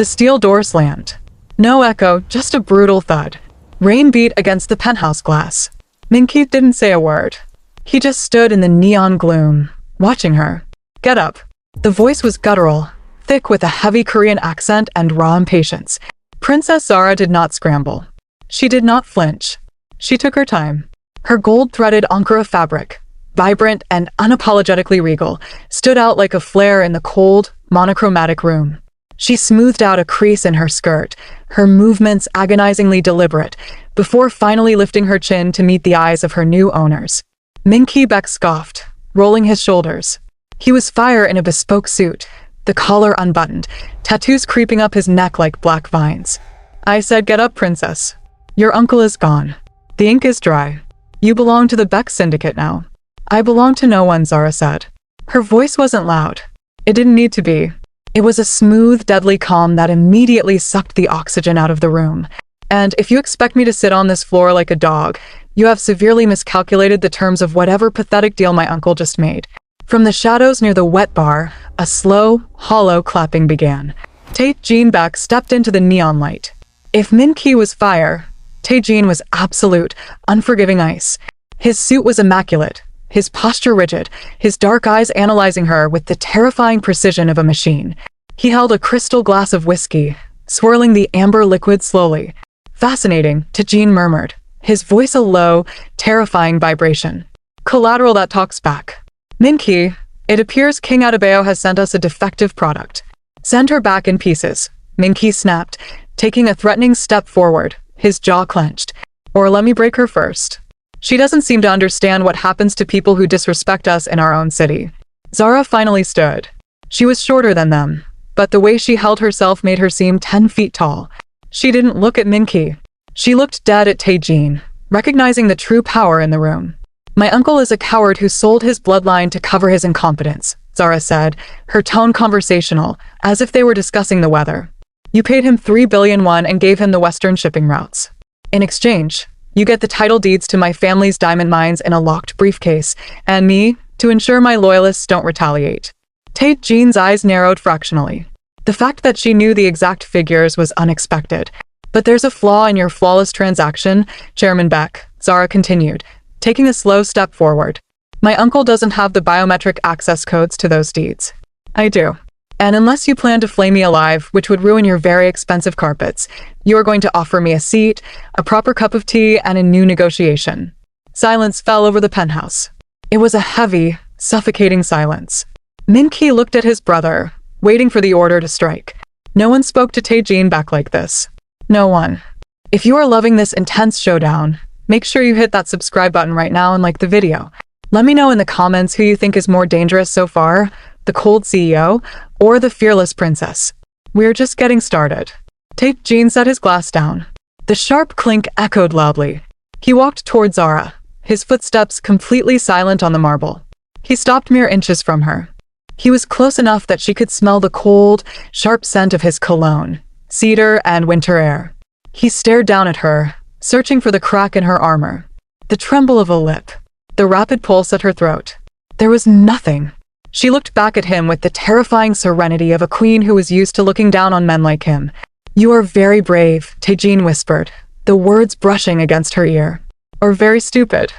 The steel door slammed. No echo, just a brutal thud. Rain beat against the penthouse glass. Min-ki didn't say a word. He just stood in the neon gloom, watching her. "Get up." The voice was guttural, thick with a heavy Korean accent and raw impatience. Princess Zara did not scramble. She did not flinch. She took her time. Her gold-threaded Ankara fabric, vibrant and unapologetically regal, stood out like a flare in the cold, monochromatic room. She smoothed out a crease in her skirt, her movements agonizingly deliberate, before finally lifting her chin to meet the eyes of her new owners. Min-ki Baek scoffed, rolling his shoulders. He was fire in a bespoke suit, the collar unbuttoned, tattoos creeping up his neck like black vines. "I said get up, princess. Your uncle is gone. The ink is dry. You belong to the Baek Syndicate now." "I belong to no one," Zara said. Her voice wasn't loud. It didn't need to be. It was a smooth, deadly calm that immediately sucked the oxygen out of the room. "And if you expect me to sit on this floor like a dog, you have severely miscalculated the terms of whatever pathetic deal my uncle just made." From the shadows near the wet bar, a slow, hollow clapping began. Tae-jin Baek stepped into the neon light. If Min-ki was fire, Tae-jin was absolute, unforgiving ice. His suit was immaculate, his posture rigid, his dark eyes analyzing her with the terrifying precision of a machine. He held a crystal glass of whiskey, swirling the amber liquid slowly. "Fascinating," Tae-jin murmured, his voice a low, terrifying vibration. "Collateral that talks back." "Min-ki, it appears King Adebayo has sent us a defective product. Send her back in pieces," Min-ki snapped, taking a threatening step forward, his jaw clenched. "Or let me break her first. She doesn't seem to understand what happens to people who disrespect us in our own city." Zara finally stood. She was shorter than them, but the way she held herself made her seem 10 feet tall. She didn't look at Min-ki. She looked dead at Tae-jin, recognizing the true power in the room. "My uncle is a coward who sold his bloodline to cover his incompetence," Zara said, her tone conversational, as if they were discussing the weather. "You paid him 3 billion won and gave him the western shipping routes. In exchange, you get the title deeds to my family's diamond mines in a locked briefcase, and me, to ensure my loyalists don't retaliate." Tae-jin's eyes narrowed fractionally. The fact that she knew the exact figures was unexpected. "But there's a flaw in your flawless transaction, Chairman Baek," Zara continued, taking a slow step forward. "My uncle doesn't have the biometric access codes to those deeds. I do. And unless you plan to flay me alive, which would ruin your very expensive carpets, you are going to offer me a seat, a proper cup of tea, and a new negotiation." Silence fell over the penthouse. It was a heavy, suffocating silence. Min-ki looked at his brother, waiting for the order to strike. No one spoke to Tae-jin Baek like this. No one. If you are loving this intense showdown, make sure you hit that subscribe button right now and like the video. Let me know in the comments who you think is more dangerous so far, the cold CEO or the fearless princess. We're just getting started. Tae-jin set his glass down. The sharp clink echoed loudly. He walked toward Zara, his footsteps completely silent on the marble. He stopped mere inches from her. He was close enough that she could smell the cold, sharp scent of his cologne, cedar and winter air. He stared down at her, searching for the crack in her armor, the tremble of a lip, the rapid pulse at her throat. There was nothing. She looked back at him with the terrifying serenity of a queen who was used to looking down on men like him. "You are very brave," Tae-jin whispered, the words brushing against her ear. "Or very stupid."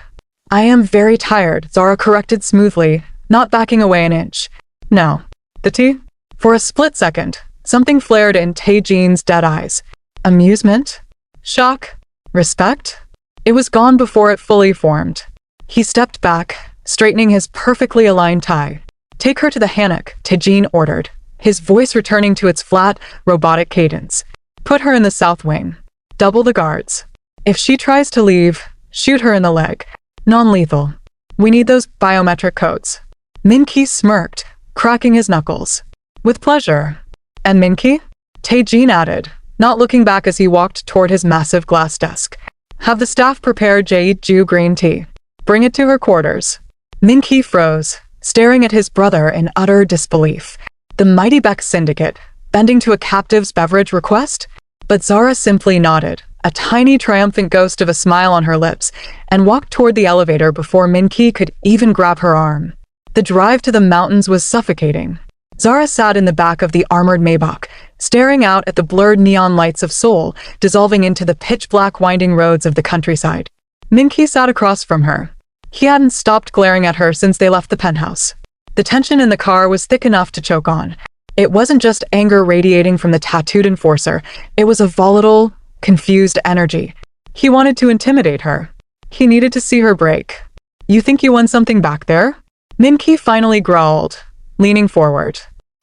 "I am very tired," Zara corrected smoothly, not backing away an inch. "No." "The tea?" For a split second, something flared in Tae-jin's dead eyes. Amusement? Shock? Respect? It was gone before it fully formed. He stepped back, straightening his perfectly aligned tie. "Take her to the hanok," Tae-jin ordered, his voice returning to its flat, robotic cadence. "Put her in the south wing. Double the guards. If she tries to leave, shoot her in the leg. Non-lethal. We need those biometric codes." Min-ki smirked, cracking his knuckles. "With pleasure." "And Min-ki?" Tae-jin added, not looking back as he walked toward his massive glass desk. "Have the staff prepare Jeju green tea. Bring it to her quarters." Min-ki froze, staring at his brother in utter disbelief. The mighty Baek Syndicate, bending to a captive's beverage request? But Zara simply nodded, a tiny triumphant ghost of a smile on her lips, and walked toward the elevator before Min-ki could even grab her arm. The drive to the mountains was suffocating. Zara sat in the back of the armored Maybach, staring out at the blurred neon lights of Seoul, dissolving into the pitch-black winding roads of the countryside. Min-ki sat across from her. He hadn't stopped glaring at her since they left the penthouse. The tension in the car was thick enough to choke on. It wasn't just anger radiating from the tattooed enforcer, it was a volatile, confused energy. He wanted to intimidate her. He needed to see her break. "You think you won something back there?" Min-ki finally growled, leaning forward.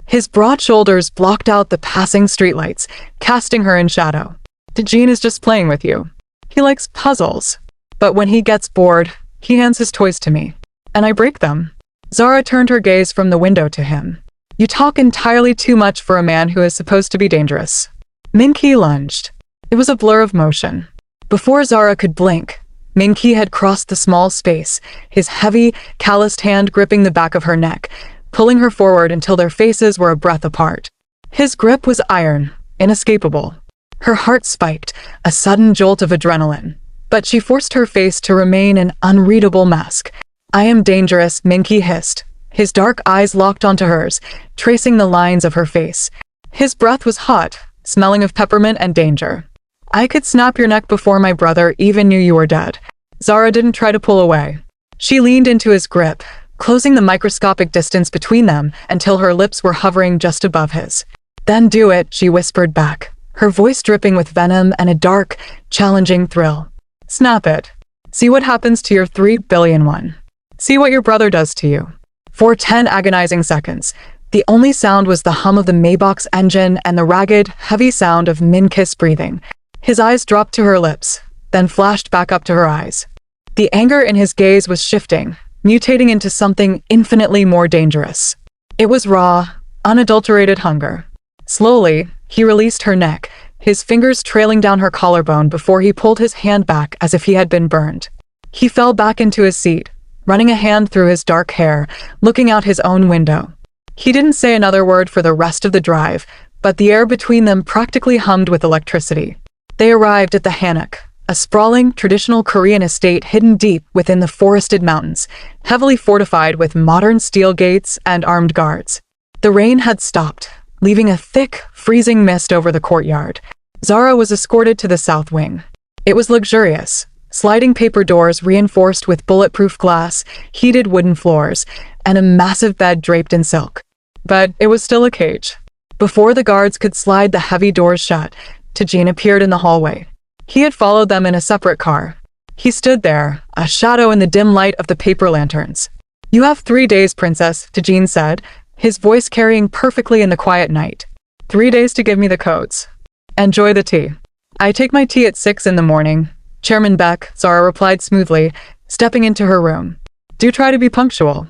His broad shoulders blocked out the passing streetlights, casting her in shadow. "Tae-jin is just playing with you. He likes puzzles. But when he gets bored, he hands his toys to me. And I break them." Zara turned her gaze from the window to him. "You talk entirely too much for a man who is supposed to be dangerous." Min-ki lunged. It was a blur of motion. Before Zara could blink, Min-ki had crossed the small space, his heavy, calloused hand gripping the back of her neck, pulling her forward until their faces were a breath apart. His grip was iron, inescapable. Her heart spiked, a sudden jolt of adrenaline. But she forced her face to remain an unreadable mask. "I am dangerous," Min-ki hissed. His dark eyes locked onto hers, tracing the lines of her face. His breath was hot, smelling of peppermint and danger. "I could snap your neck before my brother even knew you were dead." Zara didn't try to pull away. She leaned into his grip, closing the microscopic distance between them until her lips were hovering just above his. "Then do it," she whispered back, her voice dripping with venom and a dark, challenging thrill. "Snap it. See what happens to your 3 billion. See what your brother does to you." For 10 agonizing seconds, the only sound was the hum of the Maybach's engine and the ragged, heavy sound of Min-ki's breathing. His eyes dropped to her lips, then flashed back up to her eyes. The anger in his gaze was shifting, mutating into something infinitely more dangerous. It was raw, unadulterated hunger. Slowly, he released her neck, his fingers trailing down her collarbone before he pulled his hand back as if he had been burned. He fell back into his seat, running a hand through his dark hair, looking out his own window. He didn't say another word for the rest of the drive, but the air between them practically hummed with electricity. They arrived at the hanok, a sprawling, traditional Korean estate hidden deep within the forested mountains, heavily fortified with modern steel gates and armed guards. The rain had stopped, leaving a thick, freezing mist over the courtyard. Zara was escorted to the south wing. It was luxurious. Sliding paper doors reinforced with bulletproof glass, heated wooden floors, and a massive bed draped in silk. But it was still a cage. Before the guards could slide the heavy doors shut, Tae-jin appeared in the hallway. He had followed them in a separate car. He stood there, a shadow in the dim light of the paper lanterns. "You have 3 days, Princess," Tae-jin said, his voice carrying perfectly in the quiet night. 3 days to give me the codes. Enjoy the tea." "I take my tea at 6 in the morning. Chairman Baek," Zara replied smoothly, stepping into her room. "Do try to be punctual."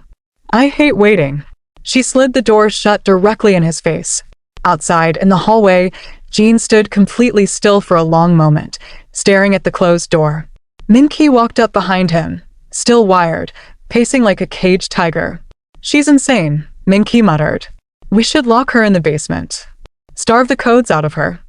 "I hate waiting." She slid the door shut directly in his face. Outside, in the hallway, Jean stood completely still for a long moment, staring at the closed door. Min-ki walked up behind him, still wired, pacing like a caged tiger. "She's insane," Min-ki muttered. "We should lock her in the basement. Starve the codes out of her."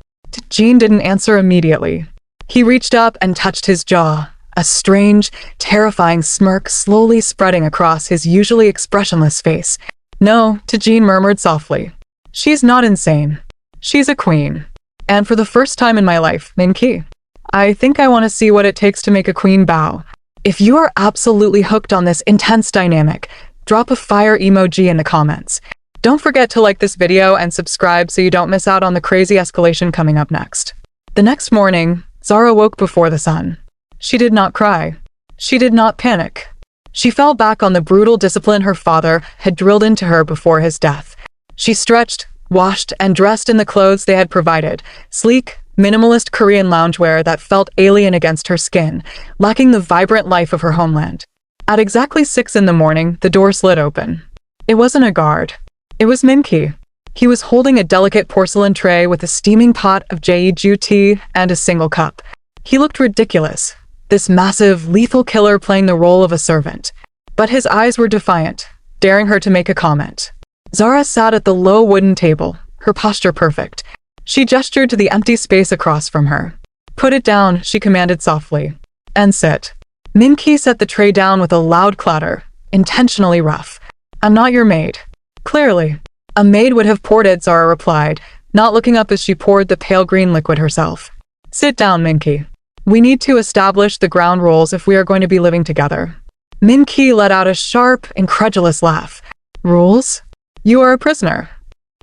Jean didn't answer immediately. He reached up and touched his jaw, a strange, terrifying smirk slowly spreading across his usually expressionless face. "No," Tae-jin murmured softly. "She's not insane. She's a queen. And for the first time in my life, Min-ki, I think I want to see what it takes to make a queen bow." If you are absolutely hooked on this intense dynamic, drop a fire emoji in the comments. Don't forget to like this video and subscribe so you don't miss out on the crazy escalation coming up next. The next morning, Zara woke before the sun. She did not cry. She did not panic. She fell back on the brutal discipline her father had drilled into her before his death. She stretched, washed, and dressed in the clothes they had provided, sleek, minimalist Korean loungewear that felt alien against her skin, lacking the vibrant life of her homeland. At exactly 6 in the morning, the door slid open. It wasn't a guard. It was Min-ki. He was holding a delicate porcelain tray with a steaming pot of Jeju tea and a single cup. He looked ridiculous, this massive, lethal killer playing the role of a servant. But his eyes were defiant, daring her to make a comment. Zara sat at the low wooden table, her posture perfect. She gestured to the empty space across from her. "Put it down," she commanded softly. "And sit." Min-ki set the tray down with a loud clatter, intentionally rough. "I'm not your maid." "Clearly." "A maid would have ported," Zara replied, not looking up as she poured the pale green liquid herself. Sit down, Min-ki. We need to establish the ground rules if we are going to be living together. Min-ki let out a sharp, incredulous laugh. Rules? You are a prisoner.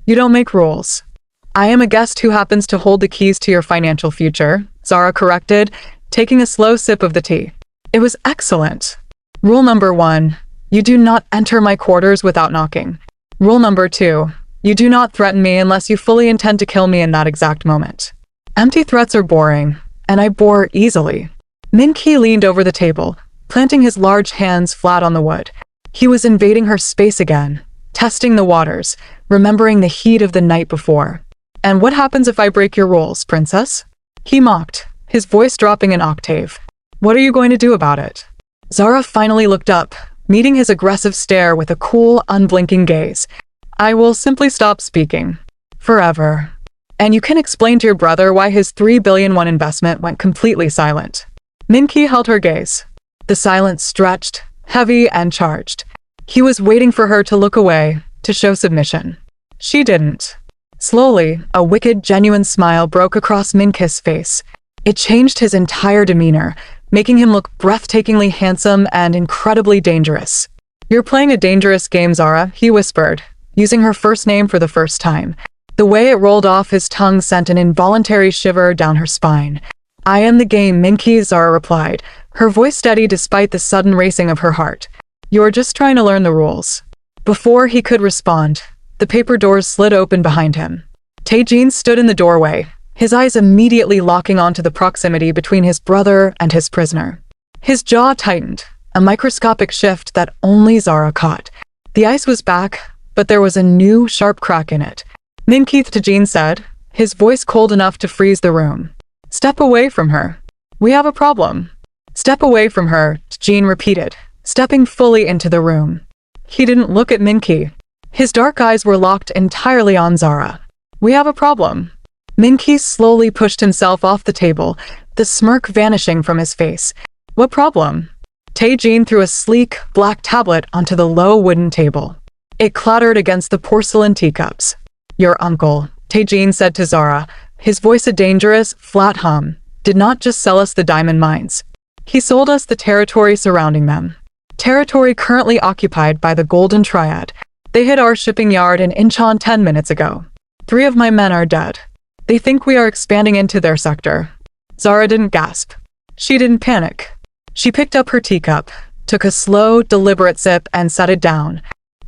You don't make rules. I am a guest who happens to hold the keys to your financial future, Zara corrected, taking a slow sip of the tea. It was excellent. Rule number 1, you do not enter my quarters without knocking. Rule number 2, you do not threaten me unless you fully intend to kill me in that exact moment. Empty threats are boring, and I bore easily. Min-ki leaned over the table, planting his large hands flat on the wood. He was invading her space again, testing the waters, remembering the heat of the night before. And what happens if I break your rules, princess? He mocked, his voice dropping an octave. What are you going to do about it? Zara finally looked up, meeting his aggressive stare with a cool, unblinking gaze. I will simply stop speaking. Forever. And you can explain to your brother why his 3 billion won investment went completely silent. Min-ki held her gaze. The silence stretched, heavy and charged. He was waiting for her to look away, to show submission. She didn't. Slowly, a wicked, genuine smile broke across Min-ki's face. It changed his entire demeanor, making him look breathtakingly handsome and incredibly dangerous. You're playing a dangerous game, Zara, he whispered, using her first name for the first time. The way it rolled off his tongue sent an involuntary shiver down her spine. I am the game, Min-ki, Zara replied, her voice steady despite the sudden racing of her heart. You're just trying to learn the rules. Before he could respond, the paper doors slid open behind him. Tae-jin stood in the doorway, his eyes immediately locking onto the proximity between his brother and his prisoner. His jaw tightened, a microscopic shift that only Zara caught. The ice was back, but there was a new, sharp crack in it. Min-ki, Tae-jin said, his voice cold enough to freeze the room. Step away from her. We have a problem. Step away from her, Tae-jin repeated, stepping fully into the room. He didn't look at Min-ki. His dark eyes were locked entirely on Zara. We have a problem. Min-ki slowly pushed himself off the table, the smirk vanishing from his face. What problem? Tae-jin threw a sleek, black tablet onto the low wooden table. It clattered against the porcelain teacups. Your uncle, Tae-jin said to Zara, his voice a dangerous, flat hum, did not just sell us the diamond mines. He sold us the territory surrounding them. Territory currently occupied by the Golden Triad. They hit our shipping yard in Incheon 10 minutes ago. 3 of my men are dead. They think we are expanding into their sector. Zara didn't gasp. She didn't panic. She picked up her teacup, took a slow, deliberate sip, and set it down.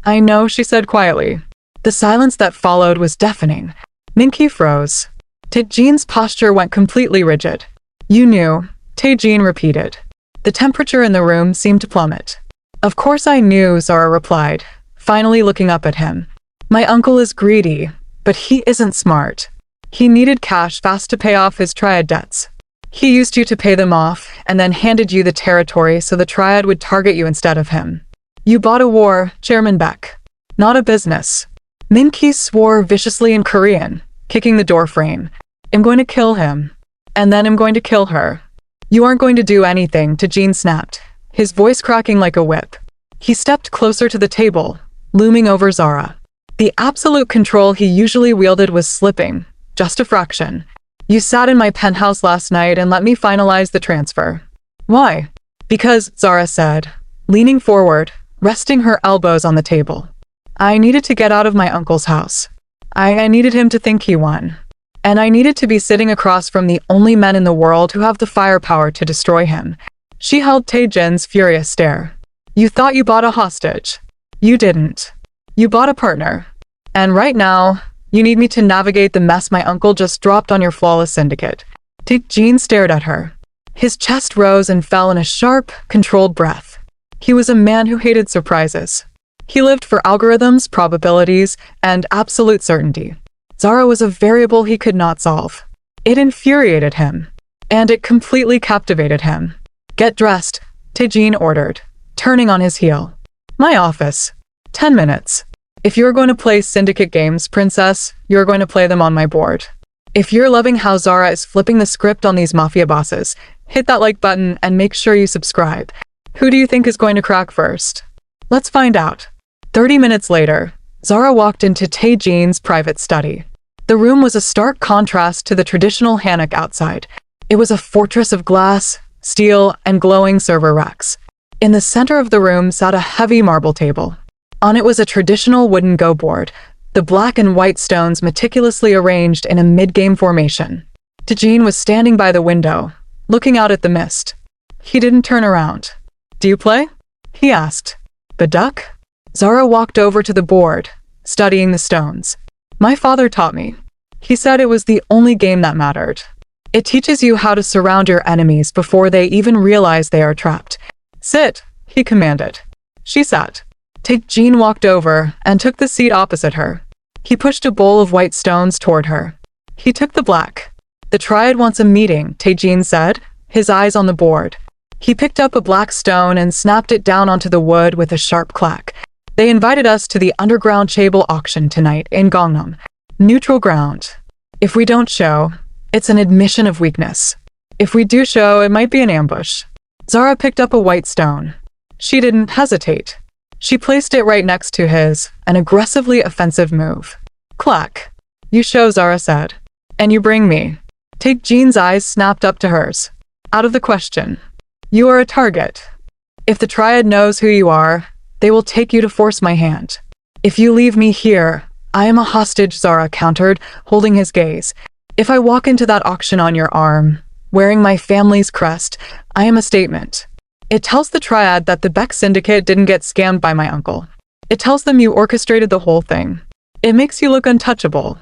I know, she said quietly. The silence that followed was deafening. Min-ki froze. Tae-jin's posture went completely rigid. You knew, Tae-jin repeated. The temperature in the room seemed to plummet. Of course I knew, Zara replied, finally looking up at him. My uncle is greedy, but he isn't smart. He needed cash fast to pay off his Triad debts. He used you to pay them off, and then handed you the territory so the Triad would target you instead of him. You bought a war, Chairman Baek. Not a business. Min-ki swore viciously in Korean, kicking the door frame. I'm going to kill him. And then I'm going to kill her. You aren't going to do anything, Tae-jin snapped, his voice cracking like a whip. He stepped closer to the table, looming over Zara. The absolute control he usually wielded was slipping, just a fraction. You sat in my penthouse last night and let me finalize the transfer. Why? Because, Zara said, leaning forward, resting her elbows on the table. I needed to get out of my uncle's house. I needed him to think he won. And I needed to be sitting across from the only men in the world who have the firepower to destroy him. She held Tae-jin's furious stare. You thought you bought a hostage. You didn't. You bought a partner. And right now, you need me to navigate the mess my uncle just dropped on your flawless syndicate. Tae-jin stared at her. His chest rose and fell in a sharp, controlled breath. He was a man who hated surprises. He lived for algorithms, probabilities, and absolute certainty. Zara was a variable he could not solve. It infuriated him. And it completely captivated him. Get dressed, Tae-jin ordered, turning on his heel. My office. 10 minutes. If you're going to play syndicate games, princess, you're going to play them on my board. If you're loving how Zara is flipping the script on these mafia bosses, hit that like button and make sure you subscribe. Who do you think is going to crack first? Let's find out. 30 minutes later, Zara walked into Tae-jin's private study. The room was a stark contrast to the traditional hanok outside. It was a fortress of glass, steel, and glowing server racks. In the center of the room sat a heavy marble table. On it was a traditional wooden go board, the black and white stones meticulously arranged in a mid-game formation. Tae-jin was standing by the window, looking out at the mist. He didn't turn around. "Do you play?" he asked. "The duck?" Zara walked over to the board, studying the stones. "My father taught me. He said it was the only game that mattered. It teaches you how to surround your enemies before they even realize they are trapped." "Sit," he commanded. She sat. Tae-jin walked over and took the seat opposite her. He pushed a bowl of white stones toward her. He took the black. "The Triad wants a meeting," Tae-jin said, his eyes on the board. He picked up a black stone and snapped it down onto the wood with a sharp clack. "They invited us to the underground chaebol auction tonight in Gangnam. Neutral ground. If we don't show, it's an admission of weakness. If we do show, it might be an ambush." Zara picked up a white stone. She didn't hesitate. She placed it right next to his, an aggressively offensive move. "Clack." "You show," Zara said. "And you bring me." Tae-jin's eyes snapped up to hers. "Out of the question. You are a target. If the Triad knows who you are, they will take you to force my hand. If you leave me here, I am a hostage," Zara countered, holding his gaze. "If I walk into that auction on your arm, wearing my family's crest, I am a statement. It tells the Triad that the Baek Syndicate didn't get scammed by my uncle. It tells them you orchestrated the whole thing. It makes you look untouchable."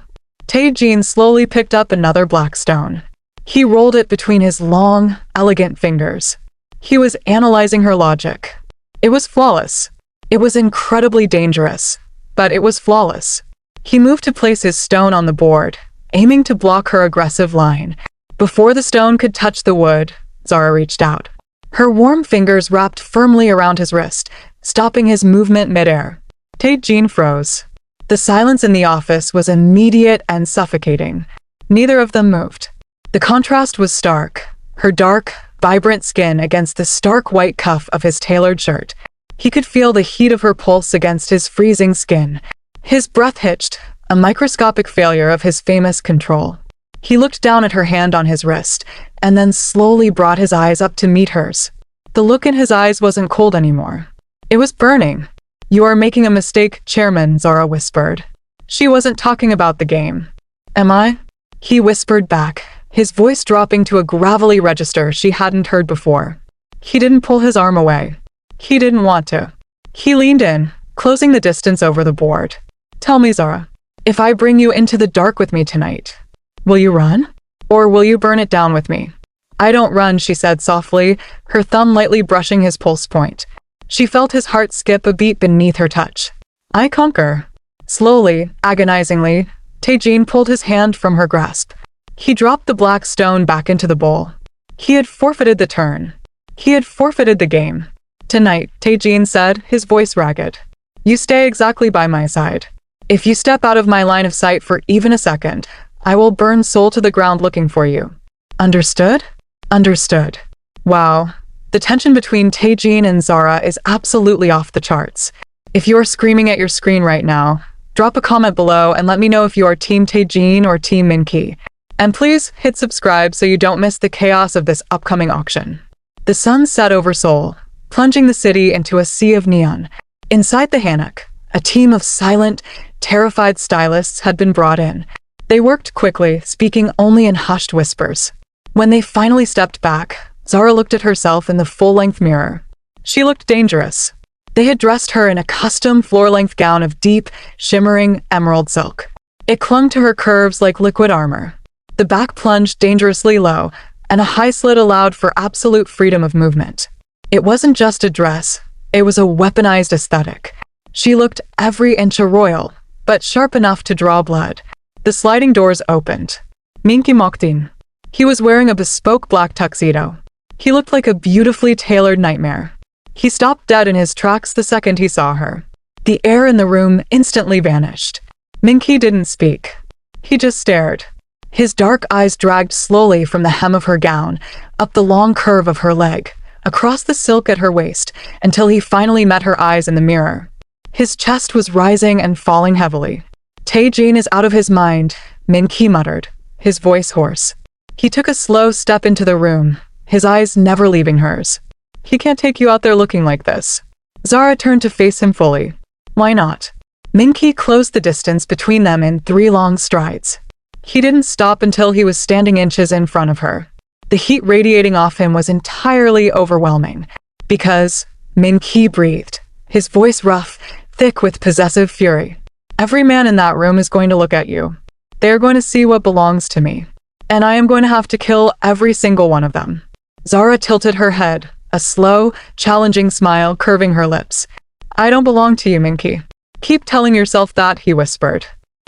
Tae-jin slowly picked up another black stone. He rolled it between his long, elegant fingers. He was analyzing her logic. It was flawless. It was incredibly dangerous, but it was flawless. He moved to place his stone on the board, aiming to block her aggressive line. Before the stone could touch the wood, Zara reached out. Her warm fingers wrapped firmly around his wrist, stopping his movement midair. Tae-jin froze. The silence in the office was immediate and suffocating. Neither of them moved. The contrast was stark, her dark, vibrant skin against the stark white cuff of his tailored shirt. He could feel the heat of her pulse against his freezing skin. His breath hitched, a microscopic failure of his famous control. He looked down at her hand on his wrist, and then slowly brought his eyes up to meet hers. The look in his eyes wasn't cold anymore. It was burning. "You are making a mistake, Chairman," Zara whispered. She wasn't talking about the game. "Am I?" He whispered back, his voice dropping to a gravelly register she hadn't heard before. He didn't pull his arm away. He didn't want to. He leaned in, closing the distance over the board. "Tell me, Zara, if I bring you into the dark with me tonight, will you run? Or will you burn it down with me?" "I don't run," she said softly, her thumb lightly brushing his pulse point. She felt his heart skip a beat beneath her touch. "I conquer." Slowly, agonizingly, Tae-jin pulled his hand from her grasp. He dropped the black stone back into the bowl. He had forfeited the turn. He had forfeited the game. "Tonight," Tae-jin said, his voice ragged. "You stay exactly by my side. If you step out of my line of sight for even a second, I will burn Seoul to the ground looking for you. Understood?" "Understood." Wow. The tension between Tae-jin and Zara is absolutely off the charts. If you are screaming at your screen right now, drop a comment below and let me know if you are Team Tae-jin or Team Min-ki. And please hit subscribe so you don't miss the chaos of this upcoming auction. The sun set over Seoul, plunging the city into a sea of neon. Inside the hanok, a team of silent, terrified stylists had been brought in. They worked quickly, speaking only in hushed whispers. When they finally stepped back, Zara looked at herself in the full-length mirror. She looked dangerous. They had dressed her in a custom floor-length gown of deep, shimmering emerald silk. It clung to her curves like liquid armor. The back plunged dangerously low, and a high slit allowed for absolute freedom of movement. It wasn't just a dress, it was a weaponized aesthetic. She looked every inch a royal, but sharp enough to draw blood. The sliding doors opened. Min-ki walked in. He was wearing a bespoke black tuxedo. He looked like a beautifully tailored nightmare. He stopped dead in his tracks the second he saw her. The air in the room instantly vanished. Min-ki didn't speak. He just stared. His dark eyes dragged slowly from the hem of her gown, up the long curve of her leg, across the silk at her waist, until he finally met her eyes in the mirror. His chest was rising and falling heavily. Tae-jin is out of his mind, Min-ki muttered, his voice hoarse. He took a slow step into the room, his eyes never leaving hers. He can't take you out there looking like this. Zara turned to face him fully. Why not? Min-ki closed the distance between them in 3 long strides. He didn't stop until he was standing inches in front of her. The heat radiating off him was entirely overwhelming. Because Min-ki breathed, his voice rough, thick with possessive fury. Every man in that room is going to look at you. They are going to see what belongs to me. And I am going to have to kill every single one of them. Zara tilted her head, a slow, challenging smile curving her lips. I don't belong to you, Min-ki. Keep telling yourself that, he whispered.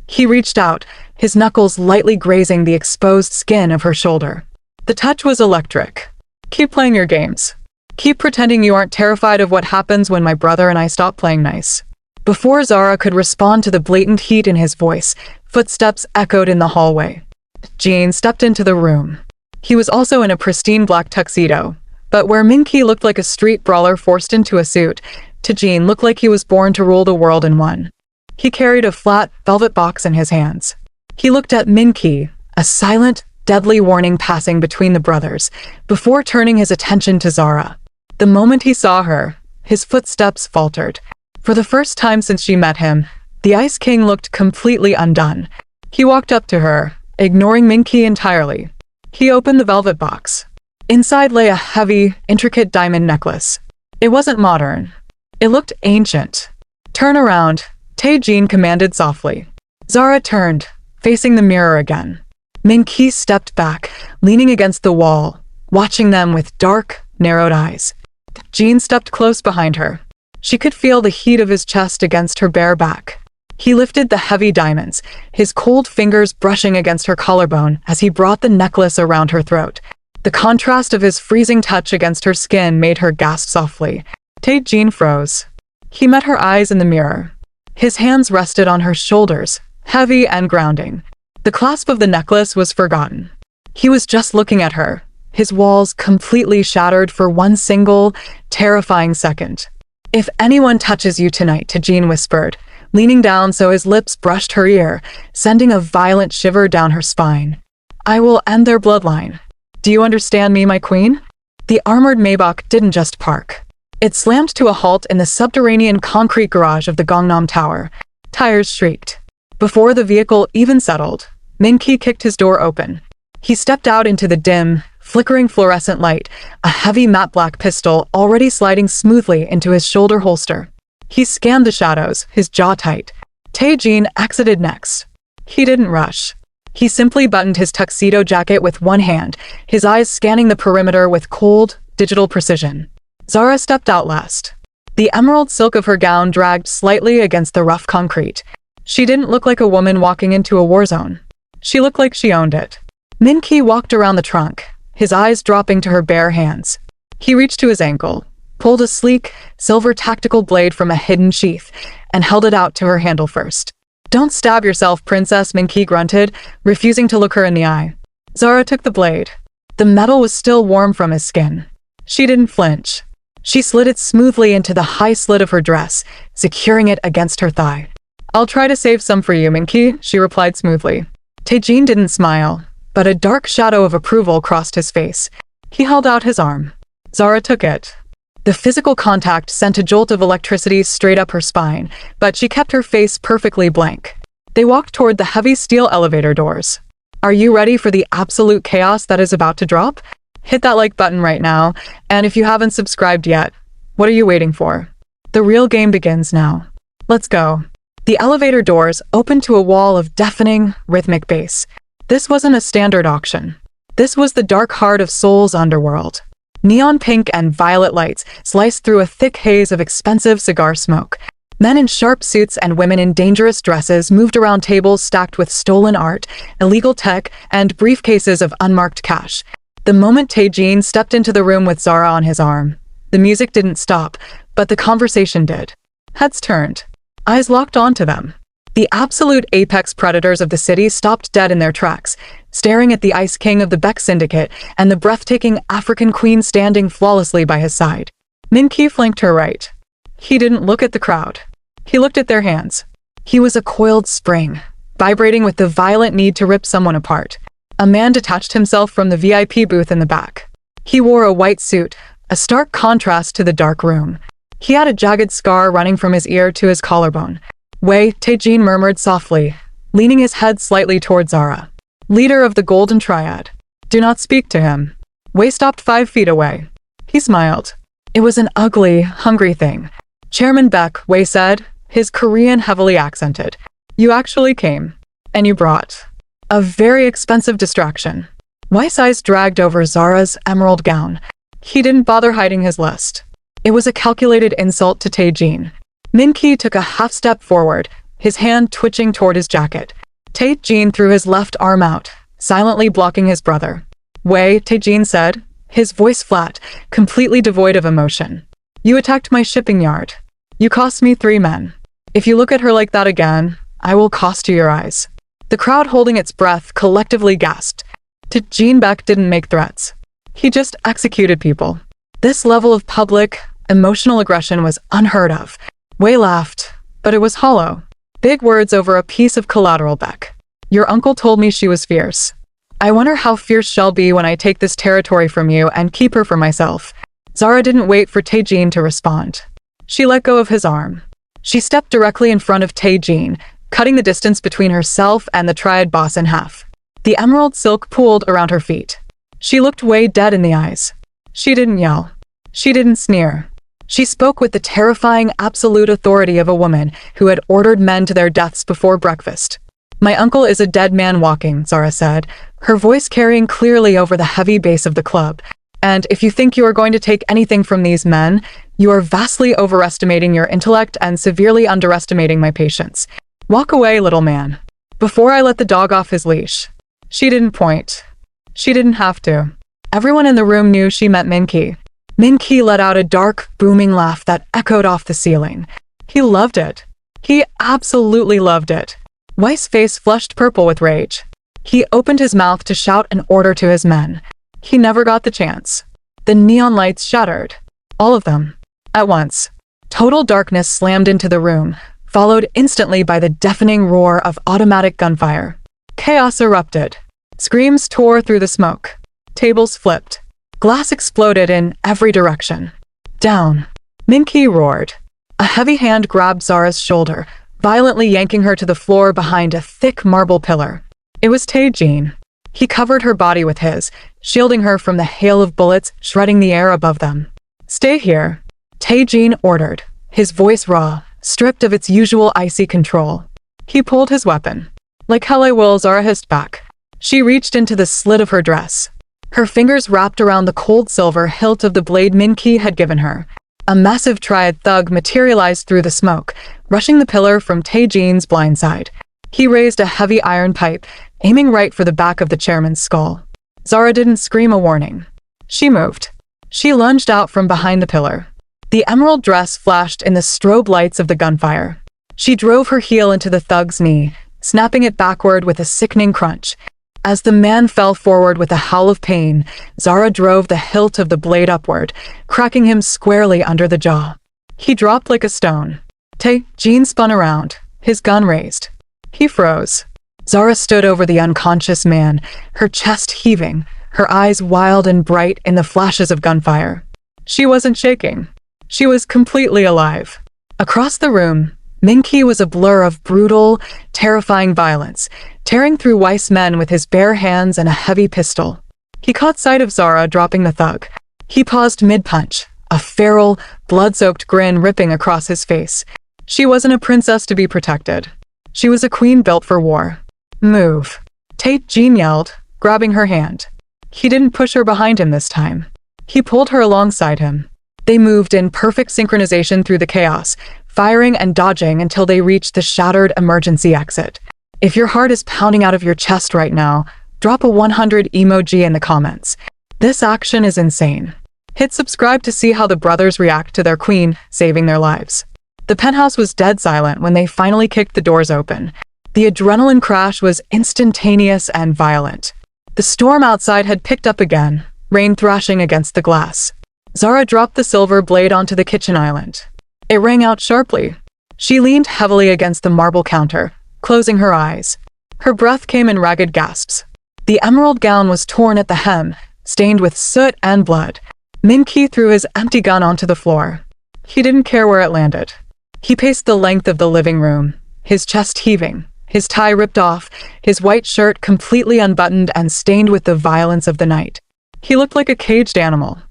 He reached out, his knuckles lightly grazing the exposed skin of her shoulder. The touch was electric. Keep playing your games. Keep pretending you aren't terrified of what happens when my brother and I stop playing nice. Before Zara could respond to the blatant heat in his voice, footsteps echoed in the hallway. Tae-jin stepped into the room. He was also in a pristine black tuxedo, but where Min-ki looked like a street brawler forced into a suit, Tae-jin looked like he was born to rule the world in one. He carried a flat, velvet box in his hands. He looked at Min-ki, a silent, deadly warning passing between the brothers, before turning his attention to Zara. The moment he saw her, his footsteps faltered. For the first time since she met him, the Ice King looked completely undone. He walked up to her, ignoring Min-ki entirely. He opened the velvet box. Inside lay a heavy, intricate diamond necklace. It wasn't modern. It looked ancient. Turn around, Tae-jin commanded softly. Zara turned, facing the mirror again. Min-ki stepped back, leaning against the wall, watching them with dark, narrowed eyes. Tae-jin stepped close behind her. She could feel the heat of his chest against her bare back. He lifted the heavy diamonds, his cold fingers brushing against her collarbone as he brought the necklace around her throat. The contrast of his freezing touch against her skin made her gasp softly. Tae-jin froze. He met her eyes in the mirror. His hands rested on her shoulders, heavy and grounding. The clasp of the necklace was forgotten. He was just looking at her, his walls completely shattered for one single, terrifying second. If anyone touches you tonight, Tae-jin whispered, leaning down so his lips brushed her ear, sending a violent shiver down her spine. I will end their bloodline. Do you understand me, my queen? The armored Maybach didn't just park. It slammed to a halt in the subterranean concrete garage of the Gangnam Tower. Tires shrieked. Before the vehicle even settled, Min-ki kicked his door open. He stepped out into the dim, flickering fluorescent light, a heavy matte black pistol already sliding smoothly into his shoulder holster. He scanned the shadows, his jaw tight. Tae-jin exited next. He didn't rush. He simply buttoned his tuxedo jacket with one hand, his eyes scanning the perimeter with cold, digital precision. Zara stepped out last. The emerald silk of her gown dragged slightly against the rough concrete. She didn't look like a woman walking into a war zone. She looked like she owned it. Min-ki walked around the trunk, his eyes dropping to her bare hands. He reached to his ankle, pulled a sleek, silver tactical blade from a hidden sheath, and held it out to her handle first. Don't stab yourself, princess, Min-ki grunted, refusing to look her in the eye. Zara took the blade. The metal was still warm from his skin. She didn't flinch. She slid it smoothly into the high slit of her dress, securing it against her thigh. I'll try to save some for you, Min-ki, she replied smoothly. Tae-jin didn't smile, but a dark shadow of approval crossed his face. He held out his arm. Zara took it. The physical contact sent a jolt of electricity straight up her spine, but she kept her face perfectly blank. They walked toward the heavy steel elevator doors. Are you ready for the absolute chaos that is about to drop? Hit that like button right now, and if you haven't subscribed yet, what are you waiting for? The real game begins now. Let's go. The elevator doors opened to a wall of deafening, rhythmic bass. This wasn't a standard auction. This was the dark heart of Seoul's underworld. Neon pink and violet lights sliced through a thick haze of expensive cigar smoke. Men in sharp suits and women in dangerous dresses moved around tables stacked with stolen art, illegal tech, and briefcases of unmarked cash. The moment Tae-jin stepped into the room with Zara on his arm, the music didn't stop, but the conversation did. Heads turned. Eyes locked onto them. The absolute apex predators of the city stopped dead in their tracks, staring at the Ice King of the Baek Syndicate and the breathtaking African queen standing flawlessly by his side. Min-ki flanked her right. He didn't look at the crowd. He looked at their hands. He was a coiled spring, vibrating with the violent need to rip someone apart. A man detached himself from the VIP booth in the back. He wore a white suit, a stark contrast to the dark room. He had a jagged scar running from his ear to his collarbone. Tae-jin murmured softly, leaning his head slightly toward Zara. Leader of the Golden Triad. Do not speak to him. Wei stopped 5 feet away. He smiled. It was an ugly, hungry thing. Chairman Baek, Wei said, his Korean heavily accented. You actually came. And you brought a very expensive distraction. Wei's eyes dragged over Zara's emerald gown. He didn't bother hiding his lust. It was a calculated insult to Tae-jin. Min-ki took a half step forward, his hand twitching toward his jacket. Tae-jin threw his left arm out, silently blocking his brother. Wei, Tae-jin said, his voice flat, completely devoid of emotion. You attacked my shipping yard. You cost me 3 men. If you look at her like that again, I will cost you your eyes. The crowd holding its breath collectively gasped. Tae-jin Baek didn't make threats. He just executed people. This level of public, emotional aggression was unheard of. Wei laughed, but it was hollow. Big words over a piece of collateral, Baek. Your uncle told me she was fierce. I wonder how fierce she'll be when I take this territory from you and keep her for myself. Zara didn't wait for Tae-jin to respond. She let go of his arm. She stepped directly in front of Tae-jin, cutting the distance between herself and the Triad boss in half. The emerald silk pooled around her feet. She looked Wei dead in the eyes. She didn't yell. She didn't sneer. She spoke with the terrifying absolute authority of a woman who had ordered men to their deaths before breakfast. My uncle is a dead man walking, Zara said, her voice carrying clearly over the heavy bass of the club. And if you think you are going to take anything from these men, you are vastly overestimating your intellect and severely underestimating my patience. Walk away, little man. Before I let the dog off his leash. She didn't point. She didn't have to. Everyone in the room knew she meant Min-ki. Min-ki let out a dark, booming laugh that echoed off the ceiling. He loved it. He absolutely loved it. Wei's face flushed purple with rage. He opened his mouth to shout an order to his men. He never got the chance. The neon lights shattered. All of them. At once. Total darkness slammed into the room, followed instantly by the deafening roar of automatic gunfire. Chaos erupted. Screams tore through the smoke. Tables flipped. Glass exploded in every direction. Down. Min-ki roared. A heavy hand grabbed Zara's shoulder, violently yanking her to the floor behind a thick marble pillar. It was Tae-jin. He covered her body with his, shielding her from the hail of bullets shredding the air above them. Stay here, Tae-jin ordered, his voice raw, stripped of its usual icy control. He pulled his weapon. Like hell I will, Zara hissed back. She reached into the slit of her dress. Her fingers wrapped around the cold silver hilt of the blade Min-ki had given her. A massive Triad thug materialized through the smoke, rushing the pillar from Tae-jin's blind side. He raised a heavy iron pipe, aiming right for the back of the chairman's skull. Zara didn't scream a warning. She moved. She lunged out from behind the pillar. The emerald dress flashed in the strobe lights of the gunfire. She drove her heel into the thug's knee, snapping it backward with a sickening crunch. As the man fell forward with a howl of pain, Zara drove the hilt of the blade upward, cracking him squarely under the jaw. He dropped like a stone. Tae-jin spun around, his gun raised. He froze. Zara stood over the unconscious man, her chest heaving, her eyes wild and bright in the flashes of gunfire. She wasn't shaking. She was completely alive. Across the room, Min-ki was a blur of brutal, terrifying violence, tearing through Wei's men with his bare hands and a heavy pistol. He caught sight of Zara dropping the thug. He paused mid-punch, a feral, blood-soaked grin ripping across his face. She wasn't a princess to be protected. She was a queen built for war. Move. Tae-jin yelled, grabbing her hand. He didn't push her behind him this time. He pulled her alongside him. They moved in perfect synchronization through the chaos, firing and dodging until they reached the shattered emergency exit. If your heart is pounding out of your chest right now, drop a 100 emoji in the comments. This action is insane. Hit subscribe to see how the brothers react to their queen saving their lives. The penthouse was dead silent when they finally kicked the doors open. The adrenaline crash was instantaneous and violent. The storm outside had picked up again, rain thrashing against the glass. Zara dropped the silver blade onto the kitchen island. It rang out sharply. She leaned heavily against the marble counter, closing her eyes. Her breath came in ragged gasps. The emerald gown was torn at the hem, stained with soot and blood. Min-ki threw his empty gun onto the floor. He didn't care where it landed. He paced the length of the living room, his chest heaving, his tie ripped off, his white shirt completely unbuttoned and stained with the violence of the night. He looked like a caged animal.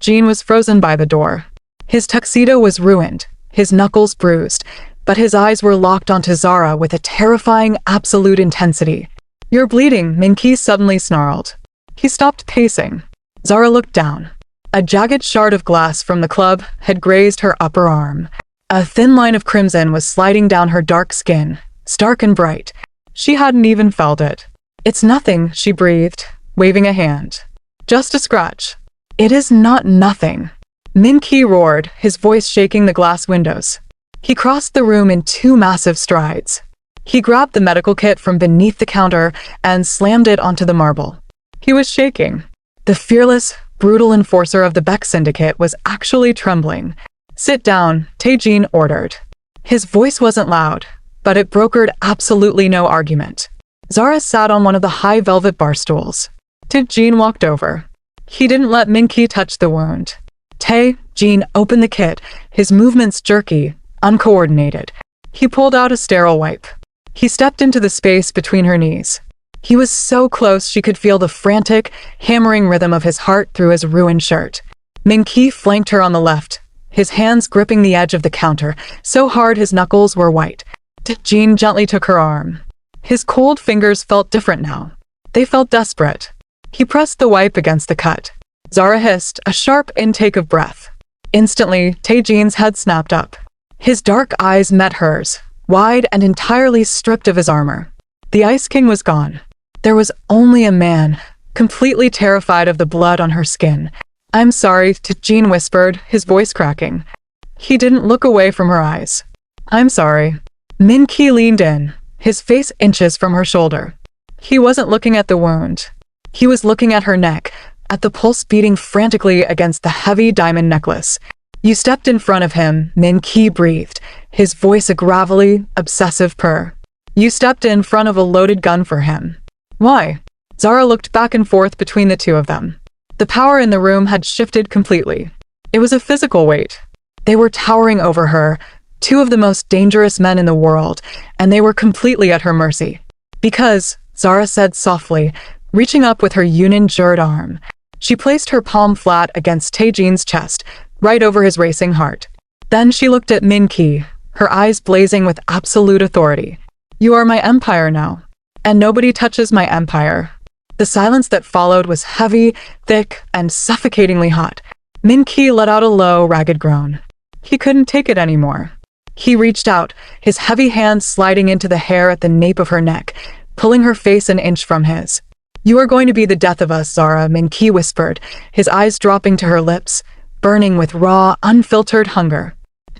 Jin was frozen by the door. His tuxedo was ruined, his knuckles bruised, but his eyes were locked onto Zara with a terrifying, absolute intensity. "You're bleeding," Min-ki suddenly snarled. He stopped pacing. Zara looked down. A jagged shard of glass from the club had grazed her upper arm. A thin line of crimson was sliding down her dark skin, stark and bright. She hadn't even felt it. "It's nothing," she breathed, waving a hand. "Just a scratch." "It is not nothing." Min-ki roared, his voice shaking the glass windows. He crossed the room in 2 massive strides. He grabbed the medical kit from beneath the counter and slammed it onto the marble. He was shaking. The fearless, brutal enforcer of the Baek Syndicate was actually trembling. "Sit down," Tae-jin ordered. His voice wasn't loud, but it brokered absolutely no argument. Zara sat on one of the high velvet bar stools. Tae-jin walked over. He didn't let Min-ki touch the wound. Tae-jin opened the kit, his movements jerky, uncoordinated. He pulled out a sterile wipe. He stepped into the space between her knees. He was so close she could feel the frantic, hammering rhythm of his heart through his ruined shirt. Min-ki flanked her on the left, his hands gripping the edge of the counter, so hard his knuckles were white. Tae-jin gently took her arm. His cold fingers felt different now. They felt desperate. He pressed the wipe against the cut. Zara hissed, a sharp intake of breath. Instantly, Tae-jin's head snapped up. His dark eyes met hers, wide and entirely stripped of his armor. The Ice King was gone. There was only a man, completely terrified of the blood on her skin. "I'm sorry," Tae-jin whispered, his voice cracking. He didn't look away from her eyes. "I'm sorry." Min-ki leaned in, his face inches from her shoulder. He wasn't looking at the wound. He was looking at her neck, at the pulse beating frantically against the heavy diamond necklace. "You stepped in front of him," Min-ki breathed, his voice a gravelly, obsessive purr. "You stepped in front of a loaded gun for him." "Why?" Zara looked back and forth between the two of them. The power in the room had shifted completely. It was a physical weight. They were towering over her, 2 of the most dangerous men in the world, and they were completely at her mercy. "Because," Zara said softly, reaching up with her Yunin-jured arm. She placed her palm flat against Tae-jin's chest, right over his racing heart. Then she looked at Min-ki, her eyes blazing with absolute authority. "You are my empire now, and nobody touches my empire." The silence that followed was heavy, thick, and suffocatingly hot. Min-ki let out a low, ragged groan. He couldn't take it anymore. He reached out, his heavy hand sliding into the hair at the nape of her neck, pulling her face an inch from his. "You are going to be the death of us, Zara," Min-ki whispered, his eyes dropping to her lips, burning with raw, unfiltered hunger.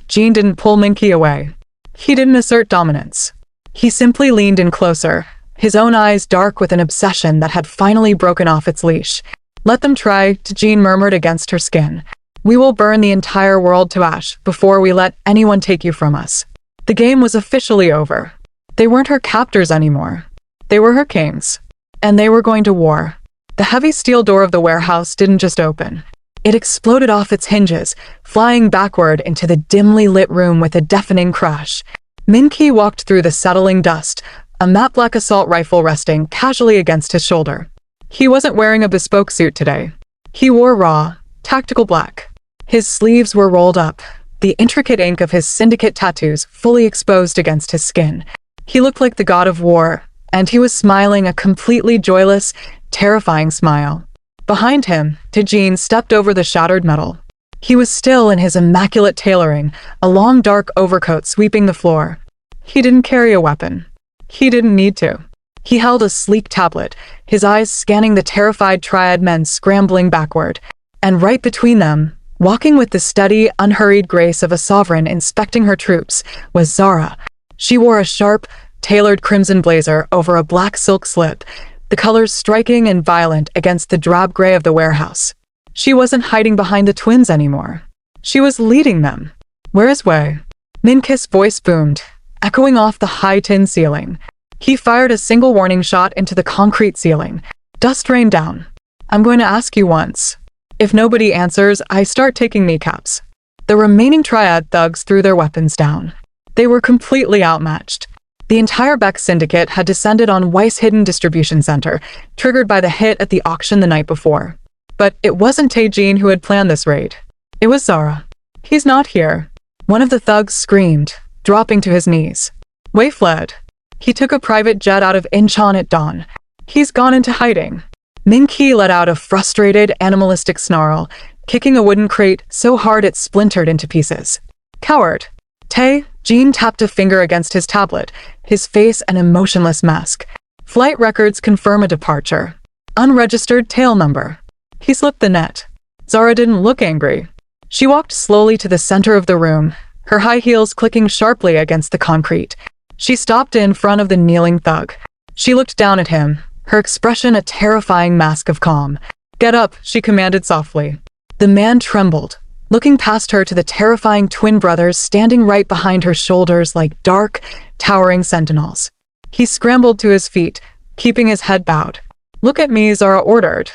Jin didn't pull Min-ki away. He didn't assert dominance. He simply leaned in closer, his own eyes dark with an obsession that had finally broken off its leash. "Let them try," Tae-jin murmured against her skin. "We will burn the entire world to ash before we let anyone take you from us." The game was officially over. They weren't her captors anymore. They were her kings. And they were going to war. The heavy steel door of the warehouse didn't just open. It exploded off its hinges, flying backward into the dimly lit room with a deafening crash. Min-ki walked through the settling dust, a matte black assault rifle resting casually against his shoulder. He wasn't wearing a bespoke suit today. He wore raw, tactical black. His sleeves were rolled up, the intricate ink of his syndicate tattoos fully exposed against his skin. He looked like the god of war, and he was smiling a completely joyless, terrifying smile. Behind him, Tae-jin stepped over the shattered metal. He was still in his immaculate tailoring, a long dark overcoat sweeping the floor. He didn't carry a weapon. He didn't need to. He held a sleek tablet, his eyes scanning the terrified Triad men scrambling backward. And right between them, walking with the steady, unhurried grace of a sovereign inspecting her troops, was Zara. She wore a sharp, tailored crimson blazer over a black silk slip, the colors striking and violent against the drab gray of the warehouse. She wasn't hiding behind the twins anymore. She was leading them. "Where is Wei?" Min-ki's voice boomed, echoing off the high tin ceiling. He fired a single warning shot into the concrete ceiling. Dust rained down. I'm going to ask you once. If nobody answers, I start taking kneecaps. The remaining Triad thugs threw their weapons down. They were completely outmatched. The entire Baek Syndicate had descended on Weiss Hidden Distribution Center, triggered by the hit at the auction the night before. But it wasn't Tae-jin who had planned this raid. It was Zara. He's not here. One of the thugs screamed, dropping to his knees. Wei fled. He took a private jet out of Incheon at dawn. He's gone into hiding. Min-ki let out a frustrated, animalistic snarl, kicking a wooden crate so hard it splintered into pieces. Coward. Tae-jin tapped a finger against his tablet, his face an emotionless mask. Flight records confirm a departure. Unregistered tail number. He slipped the net. Zara didn't look angry. She walked slowly to the center of the room, her high heels clicking sharply against the concrete. She stopped in front of the kneeling thug. She looked down at him, her expression a terrifying mask of calm. Get up, she commanded softly. The man trembled, looking past her to the terrifying twin brothers standing right behind her shoulders like dark, towering sentinels. He scrambled to his feet, keeping his head bowed. Look at me, Zara ordered.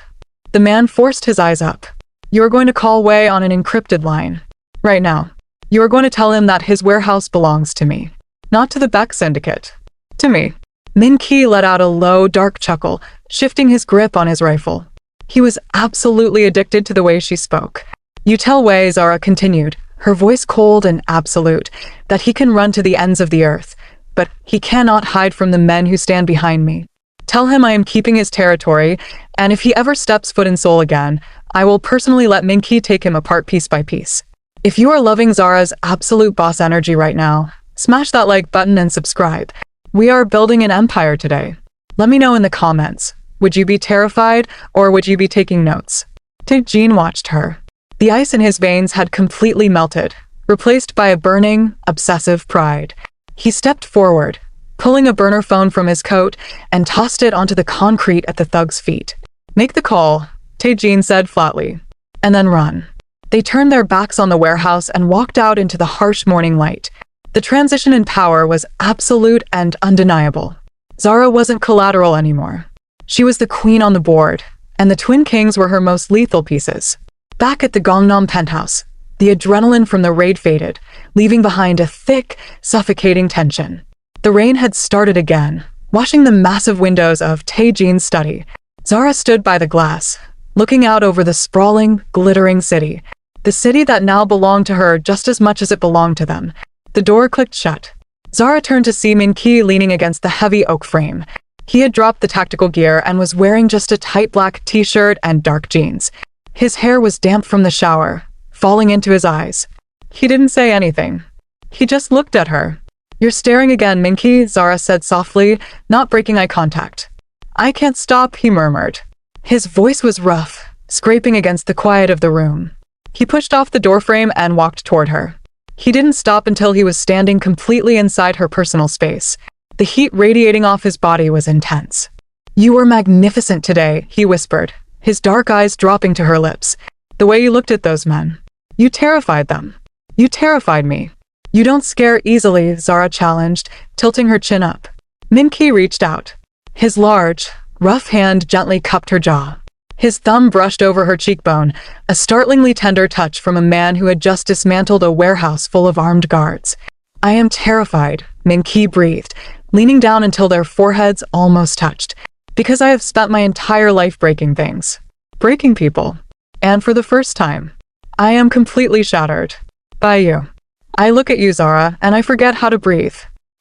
The man forced his eyes up. You are going to call Wei on an encrypted line. Right now. You are going to tell him that his warehouse belongs to me. Not to the Baek Syndicate. To me. Min-ki let out a low, dark chuckle, shifting his grip on his rifle. He was absolutely addicted to the way she spoke. You tell Wei, Zara continued, her voice cold and absolute, that he can run to the ends of the earth, but he cannot hide from the men who stand behind me. Tell him I am keeping his territory, and if he ever steps foot in Seoul again, I will personally let Min-ki take him apart piece by piece. If you are loving Zara's absolute boss energy right now, smash that like button and subscribe. We are building an empire today. Let me know in the comments. Would you be terrified, or would you be taking notes? Tae-jin watched her. The ice in his veins had completely melted, replaced by a burning, obsessive pride. He stepped forward, pulling a burner phone from his coat, and tossed it onto the concrete at the thug's feet. Make the call, Tae-jin said flatly, and then run. They turned their backs on the warehouse and walked out into the harsh morning light. The transition in power was absolute and undeniable. Zara wasn't collateral anymore. She was the queen on the board, and the Twin Kings were her most lethal pieces. Back at the Gangnam penthouse, the adrenaline from the raid faded, leaving behind a thick, suffocating tension. The rain had started again, washing the massive windows of Tae-jin's study. Zara stood by the glass, looking out over the sprawling, glittering city. The city that now belonged to her just as much as it belonged to them. The door clicked shut. Zara turned to see Min-ki leaning against the heavy oak frame. He had dropped the tactical gear and was wearing just a tight black t-shirt and dark jeans. His hair was damp from the shower, falling into his eyes. He didn't say anything. He just looked at her. You're staring again, Min-ki, Zara said softly, not breaking eye contact. I can't stop, he murmured. His voice was rough, scraping against the quiet of the room. He pushed off the doorframe and walked toward her. He didn't stop until he was standing completely inside her personal space. The heat radiating off his body was intense. You were magnificent today, he whispered, his dark eyes dropping to her lips. The way you looked at those men. You terrified them. You terrified me. You don't scare easily, Zara challenged, tilting her chin up. Min-ki reached out. His large, rough hand gently cupped her jaw. His thumb brushed over her cheekbone, a startlingly tender touch from a man who had just dismantled a warehouse full of armed guards. I am terrified, Min-ki breathed, leaning down until their foreheads almost touched. Because I have spent my entire life breaking things. Breaking people. And for the first time, I am completely shattered. By you. I look at you, Zara, and I forget how to breathe.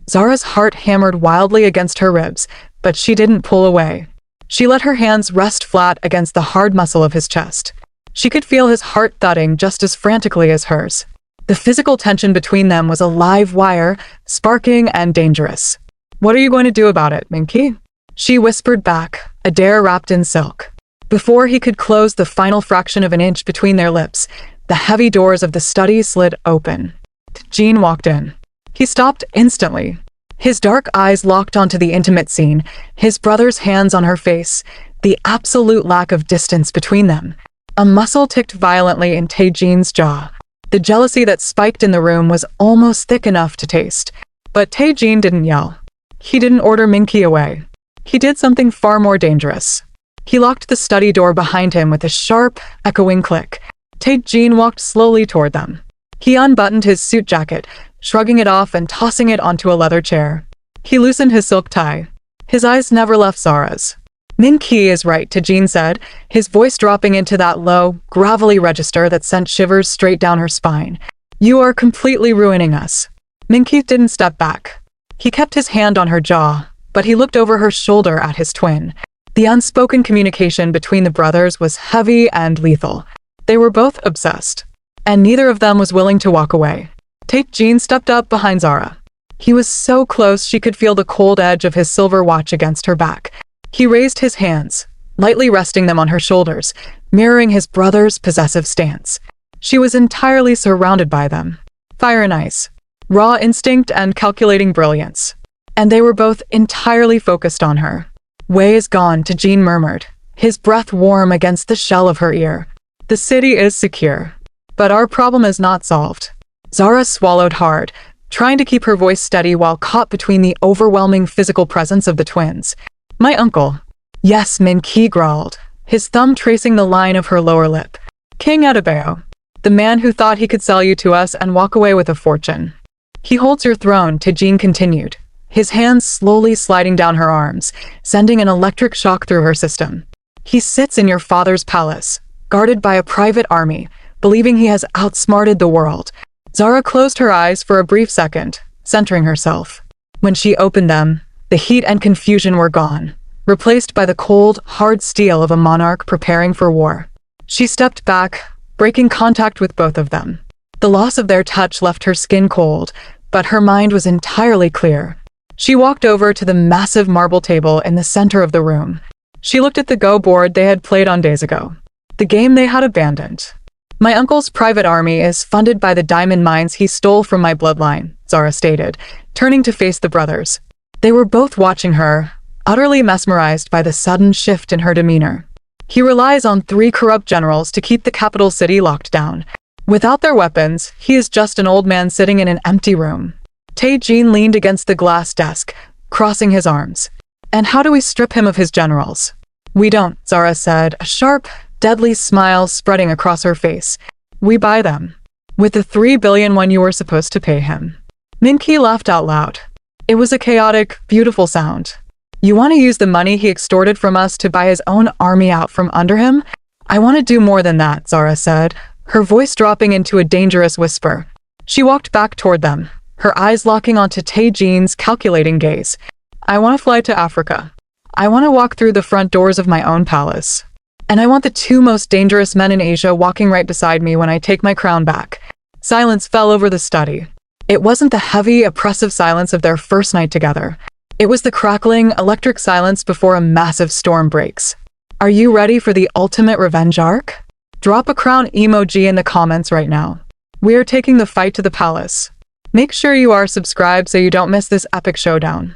Zara's heart hammered wildly against her ribs, but she didn't pull away. She let her hands rest flat against the hard muscle of his chest. She could feel his heart thudding just as frantically as hers. The physical tension between them was a live wire, sparking and dangerous. What are you going to do about it, Min-ki? She whispered back, a dare wrapped in silk. Before he could close the final fraction of an inch between their lips, the heavy doors of the study slid open. Tae-jin walked in. He stopped instantly. His dark eyes locked onto the intimate scene, his brother's hands on her face, the absolute lack of distance between them. A muscle ticked violently in Tae-jin's jaw. The jealousy that spiked in the room was almost thick enough to taste. But Tae-jin didn't yell. He didn't order Min-ki away. He did something far more dangerous. He locked the study door behind him with a sharp, echoing click. Tae-jin walked slowly toward them. He unbuttoned his suit jacket, shrugging it off and tossing it onto a leather chair. He loosened his silk tie. His eyes never left Zara's. Min-ki is right, Tae-jin said, his voice dropping into that low, gravelly register that sent shivers straight down her spine. You are completely ruining us. Min-ki didn't step back. He kept his hand on her jaw, but he looked over her shoulder at his twin. The unspoken communication between the brothers was heavy and lethal. They were both obsessed, and neither of them was willing to walk away. Tae-jin stepped up behind Zara. He was so close she could feel the cold edge of his silver watch against her back. He raised his hands, lightly resting them on her shoulders, mirroring his brother's possessive stance. She was entirely surrounded by them. Fire and ice, raw instinct and calculating brilliance. And they were both entirely focused on her. Wei is gone, Tae-jin murmured, his breath warm against the shell of her ear. The city is secure, but our problem is not solved. Zara swallowed hard, trying to keep her voice steady while caught between the overwhelming physical presence of the twins. My uncle. Yes, Min-ki growled, his thumb tracing the line of her lower lip. King Adebayo, the man who thought he could sell you to us and walk away with a fortune. He holds your throne, Tae-jin continued, his hands slowly sliding down her arms, sending an electric shock through her system. He sits in your father's palace, guarded by a private army, believing he has outsmarted the world. Zara closed her eyes for a brief second, centering herself. When she opened them, the heat and confusion were gone, replaced by the cold, hard steel of a monarch preparing for war. She stepped back, breaking contact with both of them. The loss of their touch left her skin cold, but her mind was entirely clear. She walked over to the massive marble table in the center of the room. She looked at the Go board they had played on days ago. The game they had abandoned. My uncle's private army is funded by the diamond mines he stole from my bloodline, Zara stated, turning to face the brothers. They were both watching her, utterly mesmerized by the sudden shift in her demeanor. He relies on 3 corrupt generals to keep the capital city locked down. Without their weapons, he is just an old man sitting in an empty room. Tae-jin leaned against the glass desk, crossing his arms. And how do we strip him of his generals? We don't, Zara said, a sharp, deadly smile spreading across her face. We buy them. With the 3 billion won you were supposed to pay him. Min-ki laughed out loud. It was a chaotic, beautiful sound. You want to use the money he extorted from us to buy his own army out from under him? I want to do more than that, Zara said, her voice dropping into a dangerous whisper. She walked back toward them, her eyes locking onto Tae-jin's calculating gaze. I want to fly to Africa. I want to walk through the front doors of my own palace. And I want the 2 most dangerous men in Asia walking right beside me when I take my crown back. Silence fell over the study. It wasn't the heavy, oppressive silence of their first night together. It was the crackling, electric silence before a massive storm breaks. Are you ready for the ultimate revenge arc? Drop a crown emoji in the comments right now. We are taking the fight to the palace. Make sure you are subscribed so you don't miss this epic showdown.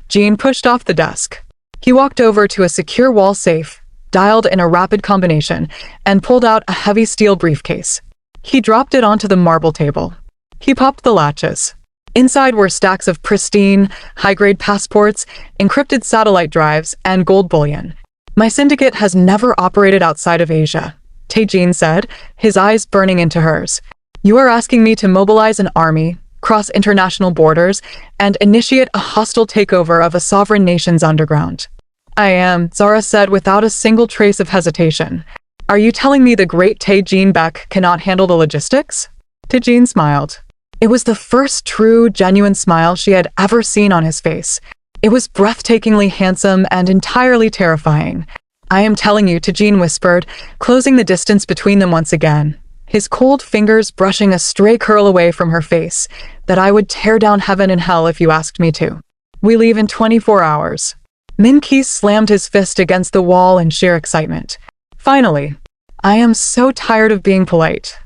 Jean pushed off the desk. He walked over to a secure wall safe, dialed in a rapid combination, and pulled out a heavy steel briefcase. He dropped it onto the marble table. He popped the latches. Inside were stacks of pristine, high-grade passports, encrypted satellite drives, and gold bullion. My syndicate has never operated outside of Asia, Tae-jin said, his eyes burning into hers. You are asking me to mobilize an army, cross international borders, and initiate a hostile takeover of a sovereign nation's underground. I am, Zara said without a single trace of hesitation. Are you telling me the great Tae-jin Baek cannot handle the logistics? Tae-jin smiled. It was the first true, genuine smile she had ever seen on his face. It was breathtakingly handsome and entirely terrifying. I am telling you, Tae-jin whispered, closing the distance between them once again, his cold fingers brushing a stray curl away from her face, that I would tear down heaven and hell if you asked me to. We leave in 24 hours. Min-ki slammed his fist against the wall in sheer excitement. Finally, I am so tired of being polite.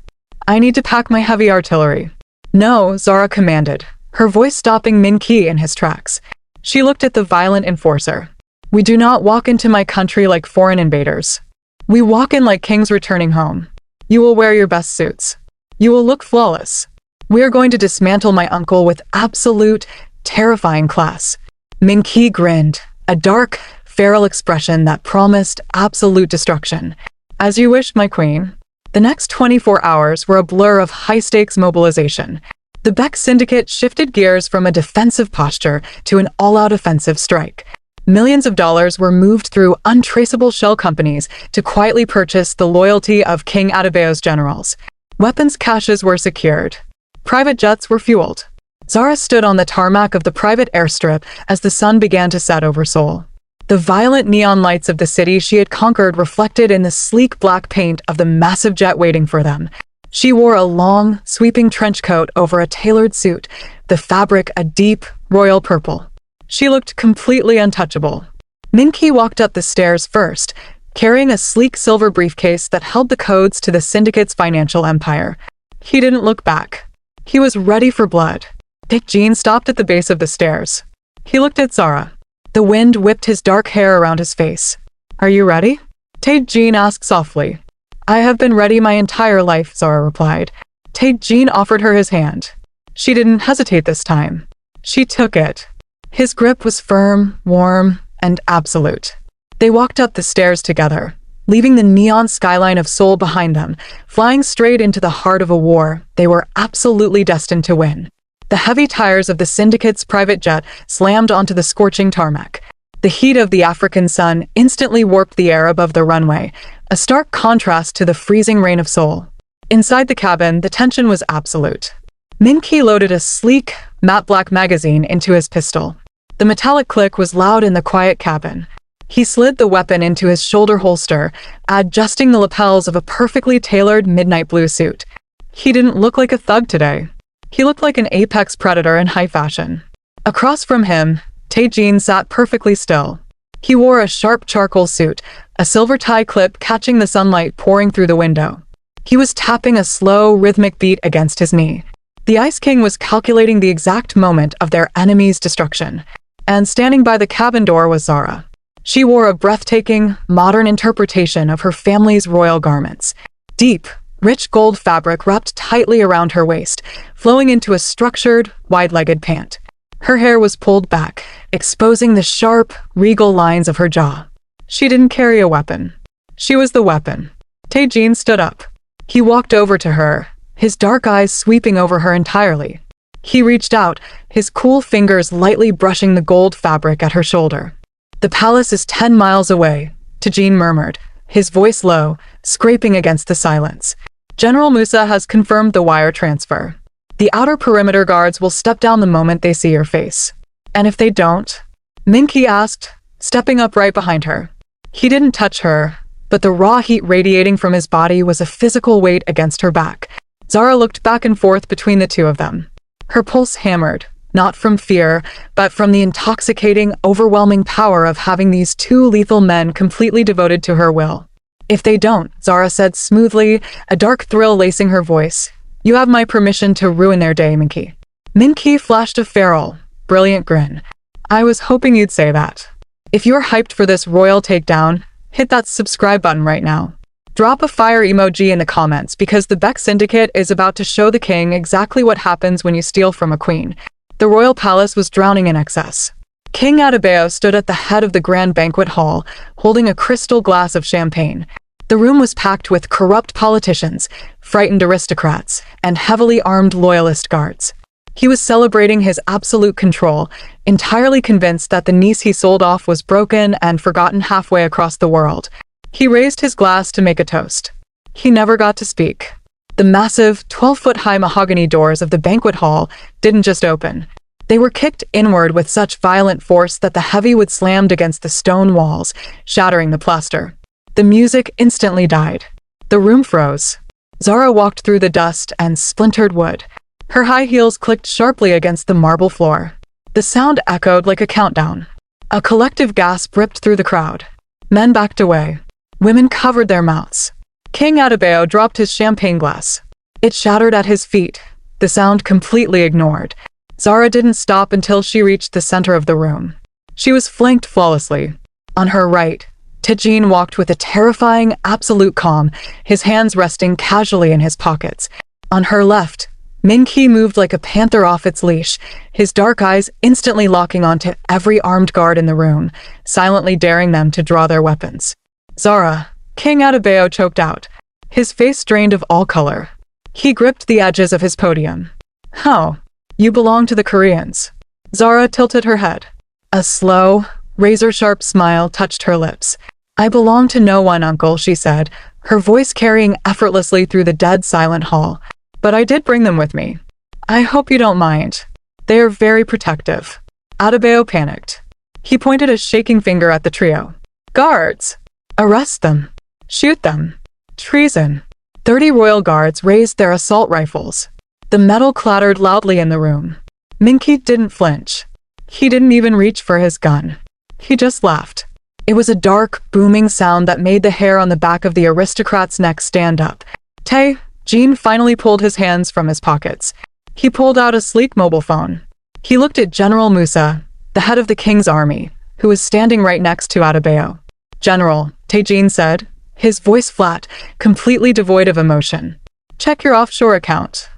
I need to pack my heavy artillery. No, Zara commanded, her voice stopping Min-ki in his tracks. She looked at the violent enforcer. We do not walk into my country like foreign invaders. We walk in like kings returning home. You will wear your best suits. You will look flawless. We are going to dismantle my uncle with absolute, terrifying class. Min-ki grinned, a dark, feral expression that promised absolute destruction. As you wish, my queen. The next 24 hours were a blur of high-stakes mobilization. The Baek Syndicate shifted gears from a defensive posture to an all-out offensive strike. Millions of dollars were moved through untraceable shell companies to quietly purchase the loyalty of King Adebayo's generals. Weapons caches were secured. Private jets were fueled. Zara stood on the tarmac of the private airstrip as the sun began to set over Seoul. The violent neon lights of the city she had conquered reflected in the sleek black paint of the massive jet waiting for them. She wore a long, sweeping trench coat over a tailored suit, the fabric a deep, royal purple. She looked completely untouchable. Min-ki walked up the stairs first, carrying a sleek silver briefcase that held the codes to the syndicate's financial empire. He didn't look back. He was ready for blood. Tae-jin stopped at the base of the stairs. He looked at Zara. The wind whipped his dark hair around his face. "Are you ready?" Tae-jin asked softly. "I have been ready my entire life," Zara replied. Tae-jin offered her his hand. She didn't hesitate this time. She took it. His grip was firm, warm, and absolute. They walked up the stairs together, leaving the neon skyline of Seoul behind them, flying straight into the heart of a war they were absolutely destined to win. The heavy tires of the syndicate's private jet slammed onto the scorching tarmac. The heat of the African sun instantly warped the air above the runway, a stark contrast to the freezing rain of Seoul. Inside the cabin, the tension was absolute. Min-ki loaded a sleek, matte black magazine into his pistol. The metallic click was loud in the quiet cabin. He slid the weapon into his shoulder holster, adjusting the lapels of a perfectly tailored midnight blue suit. He didn't look like a thug today. He looked like an apex predator in high fashion. Across from him, Tae-jin sat perfectly still. He wore a sharp charcoal suit, a silver tie clip catching the sunlight pouring through the window. He was tapping a slow, rhythmic beat against his knee. The Ice King was calculating the exact moment of their enemy's destruction. And standing by the cabin door was Zara. She wore a breathtaking, modern interpretation of her family's royal garments. Deep, rich gold fabric wrapped tightly around her waist, flowing into a structured, wide-legged pant. Her hair was pulled back, exposing the sharp, regal lines of her jaw. She didn't carry a weapon. She was the weapon. Tae-jin stood up. He walked over to her, his dark eyes sweeping over her entirely. He reached out, his cool fingers lightly brushing the gold fabric at her shoulder. "The palace is 10 miles away," Tae-jin murmured, his voice low, scraping against the silence. "General Musa has confirmed the wire transfer. The outer perimeter guards will step down the moment they see your face." "And if they don't?" Min-ki asked, stepping up right behind her. He didn't touch her, but the raw heat radiating from his body was a physical weight against her back. Zara looked back and forth between the two of them. Her pulse hammered, not from fear, but from the intoxicating, overwhelming power of having these two lethal men completely devoted to her will. "If they don't," Zara said smoothly, a dark thrill lacing her voice, "you have my permission to ruin their day, Min-ki." Min-ki flashed a feral, brilliant grin. "I was hoping you'd say that. If you're hyped for this royal takedown, hit that subscribe button right now. Drop a fire emoji in the comments because the Baek Syndicate is about to show the king exactly what happens when you steal from a queen." The royal palace was drowning in excess. King Adebayo stood at the head of the grand banquet hall, holding a crystal glass of champagne. The room was packed with corrupt politicians, frightened aristocrats, and heavily armed loyalist guards. He was celebrating his absolute control, entirely convinced that the niece he sold off was broken and forgotten halfway across the world. He raised his glass to make a toast. He never got to speak. The massive, 12-foot-high mahogany doors of the banquet hall didn't just open. They were kicked inward with such violent force that the heavy wood slammed against the stone walls, shattering the plaster. The music instantly died. The room froze. Zara walked through the dust and splintered wood. Her high heels clicked sharply against the marble floor. The sound echoed like a countdown. A collective gasp ripped through the crowd. Men backed away. Women covered their mouths. King Adebayo dropped his champagne glass. It shattered at his feet, the sound completely ignored. Zara didn't stop until she reached the center of the room. She was flanked flawlessly. On her right, Tae-jin walked with a terrifying, absolute calm, his hands resting casually in his pockets. On her left, Min-ki moved like a panther off its leash, his dark eyes instantly locking onto every armed guard in the room, silently daring them to draw their weapons. Zara, King Adebayo choked out, his face drained of all color. He gripped the edges of his podium. "How? You belong to the Koreans." Zara tilted her head. A slow, razor-sharp smile touched her lips. "I belong to no one, uncle," she said, her voice carrying effortlessly through the dead silent hall. "But I did bring them with me. I hope you don't mind. They are very protective." Adebayo panicked. He pointed a shaking finger at the trio. "Guards! Arrest them! Shoot them! Treason!" 30 royal guards raised their assault rifles. The metal clattered loudly in the room. Min-ki didn't flinch. He didn't even reach for his gun. He just laughed. It was a dark, booming sound that made the hair on the back of the aristocrat's neck stand up. Tae-jin finally pulled his hands from his pockets. He pulled out a sleek mobile phone. He looked at General Musa, the head of the king's army, who was standing right next to Adebayo. "General," Tae-jin said, his voice flat, completely devoid of emotion. "Check your offshore account."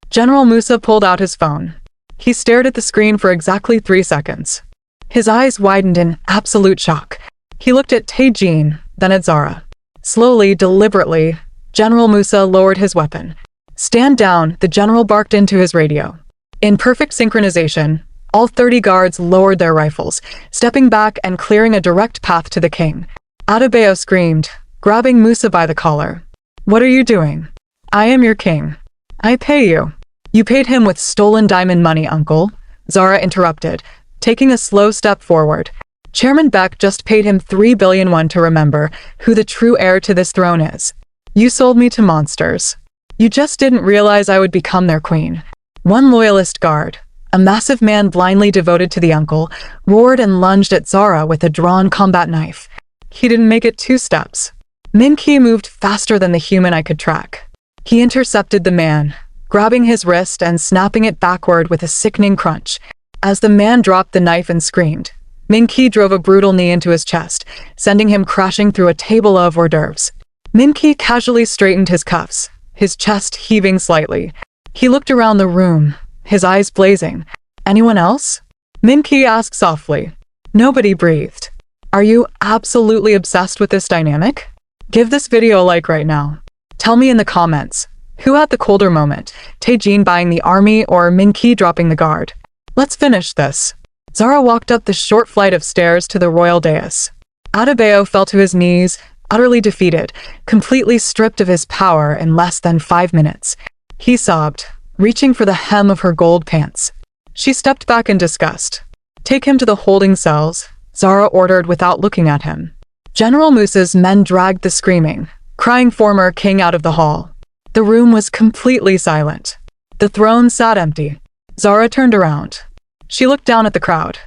General Musa pulled out his phone. He stared at the screen for exactly 3 seconds. His eyes widened in absolute shock. He looked at Tae-jin, then at Zara. Slowly, deliberately, General Musa lowered his weapon. "Stand down," the general barked into his radio. In perfect synchronization, all 30 guards lowered their rifles, stepping back and clearing a direct path to the king. Adebayo screamed, grabbing Musa by the collar. "What are you doing? I am your king. I pay you." "You paid him with stolen diamond money, uncle," Zara interrupted, taking a slow step forward. "Chairman Baek just paid him 3 billion won to remember who the true heir to this throne is. You sold me to monsters. You just didn't realize I would become their queen." One loyalist guard, a massive man blindly devoted to the uncle, roared and lunged at Zara with a drawn combat knife. He didn't make it 2 steps. Min-ki moved faster than the human I could track. He intercepted the man, grabbing his wrist and snapping it backward with a sickening crunch. As the man dropped the knife and screamed, Min-ki drove a brutal knee into his chest, sending him crashing through a table of hors d'oeuvres. Min-ki casually straightened his cuffs, his chest heaving slightly. He looked around the room, his eyes blazing. "Anyone else?" Min-ki asked softly. Nobody breathed. "Are you absolutely obsessed with this dynamic? Give this video a like right now. Tell me in the comments, who had the colder moment, Tae-jin buying the army or Min-ki dropping the guard? Let's finish this." Zara walked up the short flight of stairs to the royal dais. Adebayo fell to his knees, utterly defeated, completely stripped of his power in less than 5 minutes. He sobbed, reaching for the hem of her gold pants. She stepped back in disgust. "Take him to the holding cells," Zara ordered without looking at him. General Musa's men dragged the screaming, crying former king out of the hall. The room was completely silent. The throne sat empty. Zara turned around. She looked down at the crowd.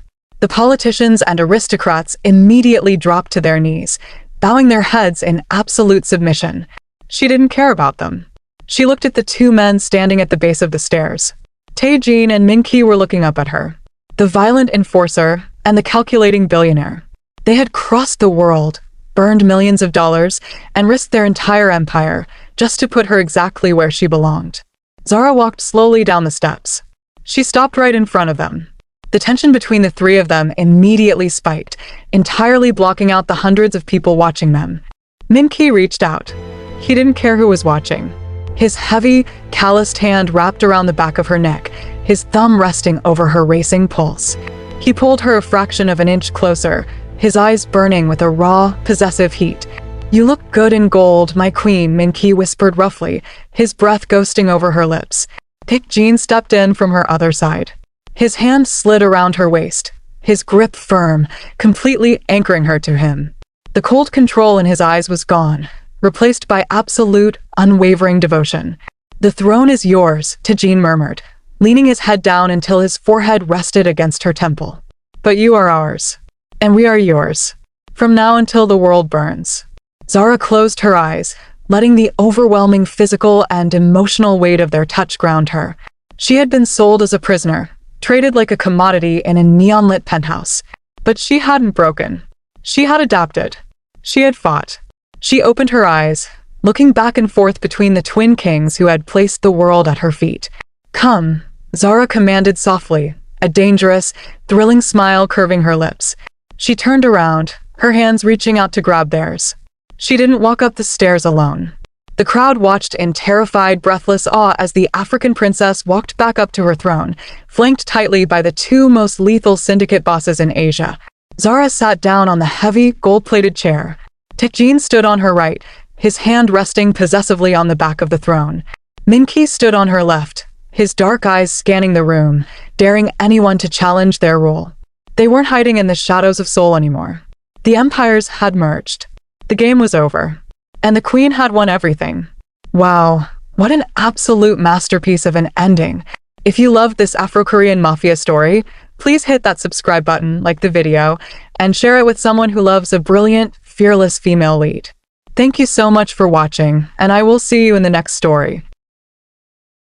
The politicians and aristocrats immediately dropped to their knees, bowing their heads in absolute submission. She didn't care about them. She looked at the 2 men standing at the base of the stairs. Tae-jin and Min-ki were looking up at her. The violent enforcer and the calculating billionaire. They had crossed the world, burned millions of dollars, and risked their entire empire just to put her exactly where she belonged. Zara walked slowly down the steps. She stopped right in front of them. The tension between the 3 of them immediately spiked, entirely blocking out the hundreds of people watching them. Min-ki reached out. He didn't care who was watching. His heavy, calloused hand wrapped around the back of her neck, his thumb resting over her racing pulse. He pulled her a fraction of an inch closer, his eyes burning with a raw, possessive heat. "You look good in gold, my queen," Min-ki whispered roughly, his breath ghosting over her lips. Tae-jin stepped in from her other side. His hand slid around her waist, his grip firm, completely anchoring her to him. The cold control in his eyes was gone, replaced by absolute, unwavering devotion. "The throne is yours," Tae-jin murmured, leaning his head down until his forehead rested against her temple. "But you are ours, and we are yours, from now until the world burns." Zara closed her eyes, letting the overwhelming physical and emotional weight of their touch ground her. She had been sold as a prisoner, traded like a commodity in a neon-lit penthouse. But she hadn't broken. She had adapted. She had fought. She opened her eyes, looking back and forth between the twin kings who had placed the world at her feet. Come, Zara commanded softly, a dangerous, thrilling smile curving her lips. She turned around, her hands reaching out to grab theirs. She didn't walk up the stairs alone. The crowd watched in terrified, breathless awe as the African princess walked back up to her throne, flanked tightly by the two most lethal syndicate bosses in Asia. Zara sat down on the heavy, gold-plated chair. Tae-jin stood on her right, his hand resting possessively on the back of the throne. Min-ki stood on her left, his dark eyes scanning the room, daring anyone to challenge their rule. They weren't hiding in the shadows of Seoul anymore. The empires had merged. The game was over. And the queen had won everything. Wow, what an absolute masterpiece of an ending. If you loved this Afro-Korean mafia story, please hit that subscribe button, like the video, and share it with someone who loves a brilliant, fearless female lead. Thank you so much for watching, and I will see you in the next story.